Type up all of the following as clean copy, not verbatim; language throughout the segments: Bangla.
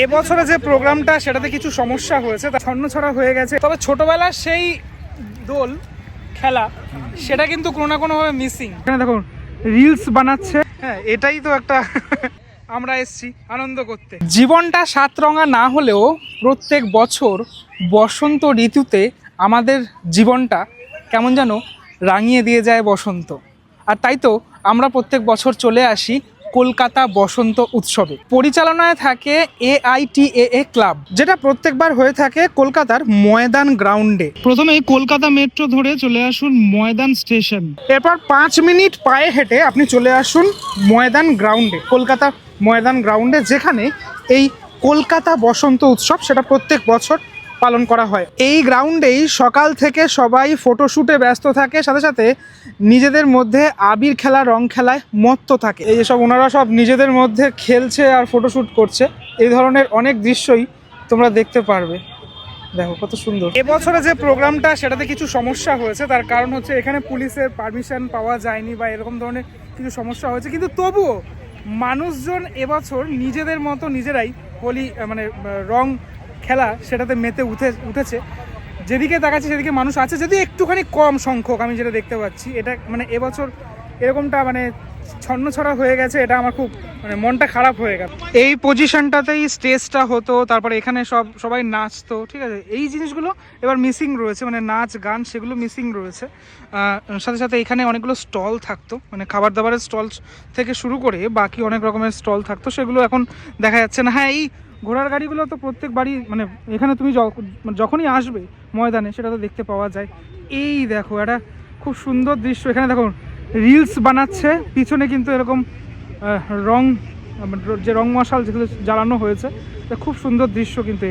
এবছরে যে প্রোগ্রামটা সেটাতে কিছু সমস্যা হয়েছে, তা ছন্নছড়া হয়ে গেছে। তবে ছোটবেলার সেই দোল খেলা সেটা কিন্তু কোনো না কোনোভাবে মিসিং। এখানে দেখুন রিলস বানাচ্ছে, হ্যাঁ এটাই তো একটা আমরা এসছি আনন্দ করতে। জীবনটা সাতরঙা না হলেও প্রত্যেক বছর বসন্ত ঋতুতে আমাদের জীবনটা কেমন যেন রাঙিয়ে দিয়ে যায় বসন্ত। আর তাই তো আমরা প্রত্যেক বছর চলে আসি কলকাতা বসন্ত উৎসবে। পরিচালনায় থাকে AITAA ক্লাব, যেটা প্রত্যেকবার হয়ে থাকে কলকাতার ময়দান গ্রাউন্ডে। প্রথমে কলকাতা মেট্রো ধরে চলে আসুন ময়দান স্টেশন, এরপর 5 মিনিট পায়ে হেঁটে আপনি চলে আসুন ময়দান গ্রাউন্ডে, কলকাতা ময়দান গ্রাউন্ডে, যেখানে এই কলকাতা বসন্ত উৎসব সেটা প্রত্যেক বছর পালন করা হয়। এই গ্রাউন্ডেই সকাল থেকে সবাই ফটোশ্যুটে ব্যস্ত থাকে, সাথে সাথে নিজেদের মধ্যে আবির খেলা, রং খেলায় মত্ত থাকে। এই যেসব ওনারা সব নিজেদের মধ্যে খেলছে আর ফটোশ্যুট করছে, এই ধরনের অনেক দৃশ্যই তোমরা দেখতে পারবে। দেখো কত সুন্দর। এবছরে যে প্রোগ্রামটা সেটাতে কিছু সমস্যা হয়েছে, তার কারণ হচ্ছে এখানে পুলিশের পারমিশন পাওয়া যায়নি বা এরকম ধরনের কিছু সমস্যা হয়েছে, কিন্তু তবুও মানুষজন এবছর নিজেদের মতো নিজেরাই হোলি মানে রং খেলা সেটাতে মেতে উঠেছে। যেদিকে তাকাচ্ছি সেদিকে মানুষ আছে, যদি একটুখানি কম সংখ্যক আমি যেটা দেখতে পাচ্ছি। এটা মানে এবছর এরকমটা মানে ছন্নছড়া হয়ে গেছে, এটা আমার খুব মানে মনটা খারাপ হয়ে গেল। এই পজিশনটাতেই স্টেজটা হতো, তারপরে এখানে সবাই নাচতো, ঠিক আছে। এই জিনিসগুলো এবার মিসিং রয়েছে, মানে নাচ গান সেগুলো মিসিং রয়েছে। সাথে সাথে এখানে অনেকগুলো স্টল থাকতো, মানে খাবার দাবারের স্টল থেকে শুরু করে বাকি অনেক রকমের স্টল থাকতো, সেগুলো এখন দেখা যাচ্ছে না। হ্যাঁ, এই ঘোড়ার গাড়িগুলো তো প্রত্যেক বাড়ি মানে এখানে তুমি যখনই আসবে ময়দানে সেটা তো দেখতে পাওয়া যায়। এই দেখো একটা খুব সুন্দর দৃশ্য, এখানে দেখো রিলস বানাচ্ছে, পিছনে কিন্তু এরকম রং যে রং মশাল যেগুলো জ্বালানো হয়েছে, খুব সুন্দর দৃশ্য কিন্তু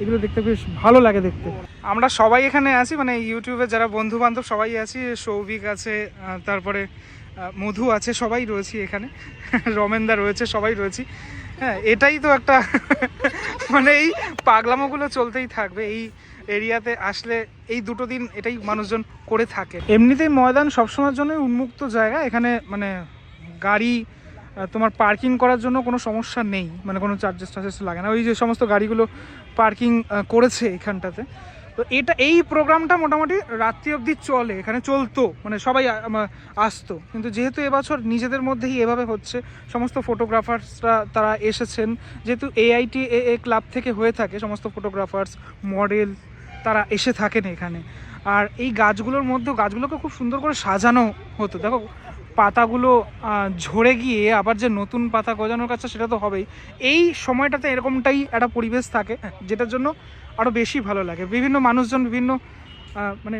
এগুলো দেখতে বেশ ভালো লাগে দেখতে। আমরা সবাই এখানে আছি, মানে ইউটিউবে যারা বন্ধু বান্ধব সবাই আছি, সৌভিক আছে, তারপরে মধু আছে, সবাই রয়েছি এখানে, রমেনদা রয়েছে, সবাই রয়েছি। হ্যাঁ, এটাই তো একটা মানে এই পাগলামোগুলো চলতেই থাকবে। এই এরিয়াতে আসলে এই দুটো দিন এটাই মানুষজন করে থাকে। এমনিতেই ময়দান সবসময়ের জন্যই উন্মুক্ত জায়গা, এখানে মানে গাড়ি তোমার পার্কিং করার জন্য কোনো সমস্যা নেই, মানে কোনো চার্জেস লাগে না। ওই যে সমস্ত গাড়িগুলো পার্কিং করেছে এখানটাতে। তো এই প্রোগ্রামটা মোটামুটি রাত্রি অবধি চলে, এখানে চলতো, মানে সবাই আসতো। কিন্তু যেহেতু এবছর নিজেদের মধ্যেই এভাবে হচ্ছে, সমস্ত ফটোগ্রাফার্সরা তারা এসেছেন, যেহেতু AITAA ক্লাব থেকে হয়ে থাকে, সমস্ত ফটোগ্রাফার্স মডেল তারা এসে থাকেন এখানে। আর এই গাছগুলোকে খুব সুন্দর করে সাজানো হতো। দেখো পাতাগুলো ঝরে গিয়ে আবার যে নতুন পাতা গজানোর কাছে সেটা তো হবেই। এই সময়টাতে এরকমটাই একটা পরিবেশ থাকে, যেটার জন্য আরও বেশি ভালো লাগে। বিভিন্ন মানুষজন বিভিন্ন মানে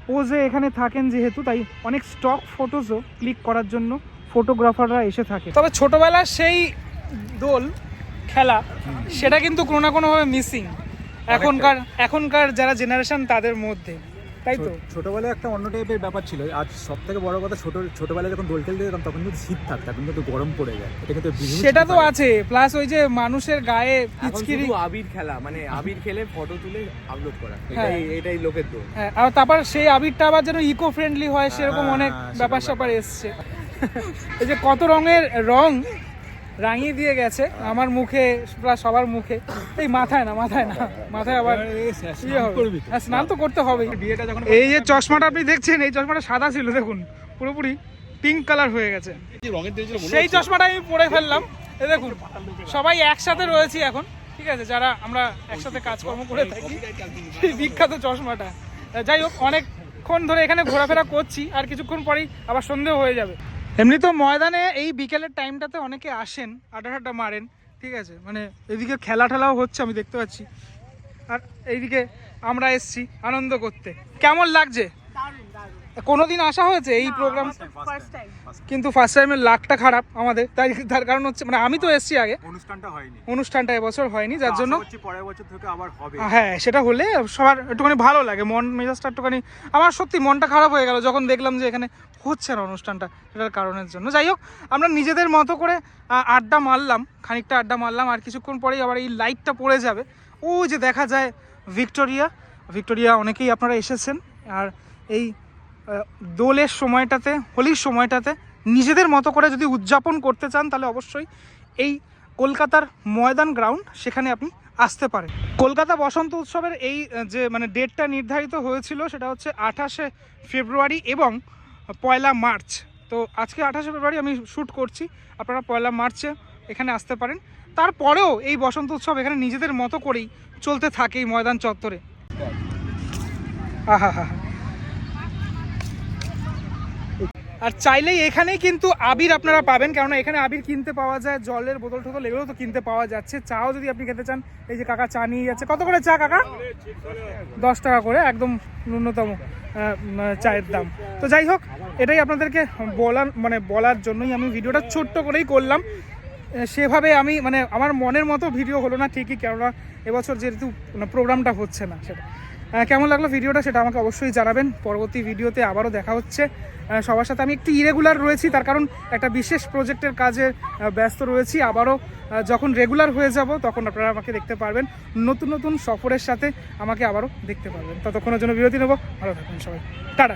পোজে এখানে থাকেন, যেহেতু তাই অনেক স্টক ফটোজও ক্লিক করার জন্য ফটোগ্রাফাররা এসে থাকে। তবে ছোটোবেলার সেই দোল খেলা সেটা কিন্তু কোনো না কোনোভাবে মিসিং এখনকার যারা জেনারেশন তাদের মধ্যে, তাই তো। ছোটবেলায় একটা অন্য টাইপের ব্যাপার ছিল। আর সব থেকে বড় কথা, ছোটবেলায় যখন দোল খেলতে যেতাম তখন কিন্তু শীত থাকতো, এখন কিন্তু গরম পড়ে যায়, এটা কিন্তু সেটা তো আছে। প্লাস ওই যে মানুষের গায়ে পিচকিরি আবির খেলা, মানে আবির খেলে ফটো তুলে আপলোড করা, এটাই লোকের দোল। হ্যাঁ, আর তারপর সেই আবিরটা আবার যেন ইকো ফ্রেন্ডলি হয়, সেরকম অনেক ব্যাপার স্যাপার এসছে। এই যে কত রঙের রং রাঙিয়ে দিয়ে গেছে আমার মুখে, প্রায় সবার মুখে। এই মাথায় আবার স্নান তো করতে হবেই। এই যে চশমাটা আপনি দেখছেন, এই চশমাটা সাদা ছিল, দেখুন পুরোপুরি পিঙ্ক কালার হয়ে গেছে। সেই চশমাটা আমি পরে ফেললাম। এই দেখুন সবাই একসাথে রয়েছি এখন, ঠিক আছে, যারা আমরা একসাথে কাজকর্ম করে থাকি। সেই বিখ্যাত চশমাটা। যাই হোক, অনেকক্ষণ ধরে এখানে ঘোরাফেরা করছি, আর কিছুক্ষণ পরেই আবার সন্ধে হয়ে যাবে। এমনি তো ময়দানে এই বিকেলের টাইমটাতে অনেকে আসেন, আড্ডা মারেন, ঠিক আছে, মানে এদিকে খেলাও হচ্ছে আমি দেখতে পাচ্ছি, আর এইদিকে আমরা এসছি আনন্দ করতে। কেমন লাগছে? কোনোদিন আসা হয়েছে এই প্রোগ্রাম? কিন্তু ফার্স্ট টাইমের লাকটা খারাপ আমাদের, তার কারণ হচ্ছে মানে আমি তো এসছি আগে, অনুষ্ঠানটা এবছর হয়নি, যার জন্য পরের বছর থেকে আবার হবে। হ্যাঁ, সেটা হলে সবার একটুখানি ভালো লাগে, মন মেজাজটা একটুখানি। আমার সত্যি মনটা খারাপ হয়ে গেল যখন দেখলাম যে এখানে হচ্ছে না অনুষ্ঠানটা, সেটার কারণের জন্য। যাই হোক, আমরা নিজেদের মতো করে খানিকটা আড্ডা মারলাম, আর কিছুক্ষণ পরেই আবার এই লাইটটা পড়ে যাবে। ও যে দেখা যায় ভিক্টোরিয়া অনেকেই আপনারা এসেছেন। আর এই দোলের সময়টাতে, হোলির সময়টাতে নিজেদের মতো করে যদি উদযাপন করতে চান, তাহলে অবশ্যই এই কলকাতার ময়দান গ্রাউন্ড, সেখানে আপনি আসতে পারেন। কলকাতা বসন্ত উৎসবের এই যে মানে ডেটটা নির্ধারিত হয়েছিল সেটা হচ্ছে 28শে ফেব্রুয়ারি এবং 1 মার্চ। তো আজকে 28শে ফেব্রুয়ারি আমি শ্যুট করছি, আপনারা 1 মার্চে এখানে আসতে পারেন। তারপরেও এই বসন্ত উৎসব এখানে নিজেদের মতো করেই চলতে থাকে এই ময়দান চত্বরে। আহা হা। আর চাইলেই এখানেই কিন্তু আবির আপনারা পাবেন, কেননা এখানে আবির কিনতে পাওয়া যায়, জলের বোতল টোতল এগুলো তো কিনতে পাওয়া যাচ্ছে। চাও যদি আপনি খেতে চান, এই যে কাকা চা নিয়ে যাচ্ছে। কত করে চা কাকা? 10 টাকা করে, একদম ন্যূনতম চায়ের দাম। তো যাই হোক, এটাই আপনাদেরকে বলার জন্যই আমি ভিডিওটা ছোট্ট করেই করলাম। সেভাবে আমি মানে আমার মনের মতো ভিডিও হলো না ঠিকই, কেননা এবছর যেহেতু প্রোগ্রামটা হচ্ছে না। সেটা কেমন লাগলো ভিডিওটা সেটা আমাকে অবশ্যই জানাবেন। পরবর্তী ভিডিওতে আবারও দেখা হচ্ছে সবার সাথে। আমি একটু ইরেগুলার রয়েছি, তার কারণ একটা বিশেষ প্রজেক্টের কাজে ব্যস্ত রয়েছি। আবারও যখন রেগুলার হয়ে যাব তখন আপনারা আমাকে দেখতে পারবেন, নতুন নতুন সফরের সাথে আমাকে আবারও দেখতে পারবেন। ততক্ষণের জন্য বিরতি নেব। ভালো থাকুন সবাই, টাটা।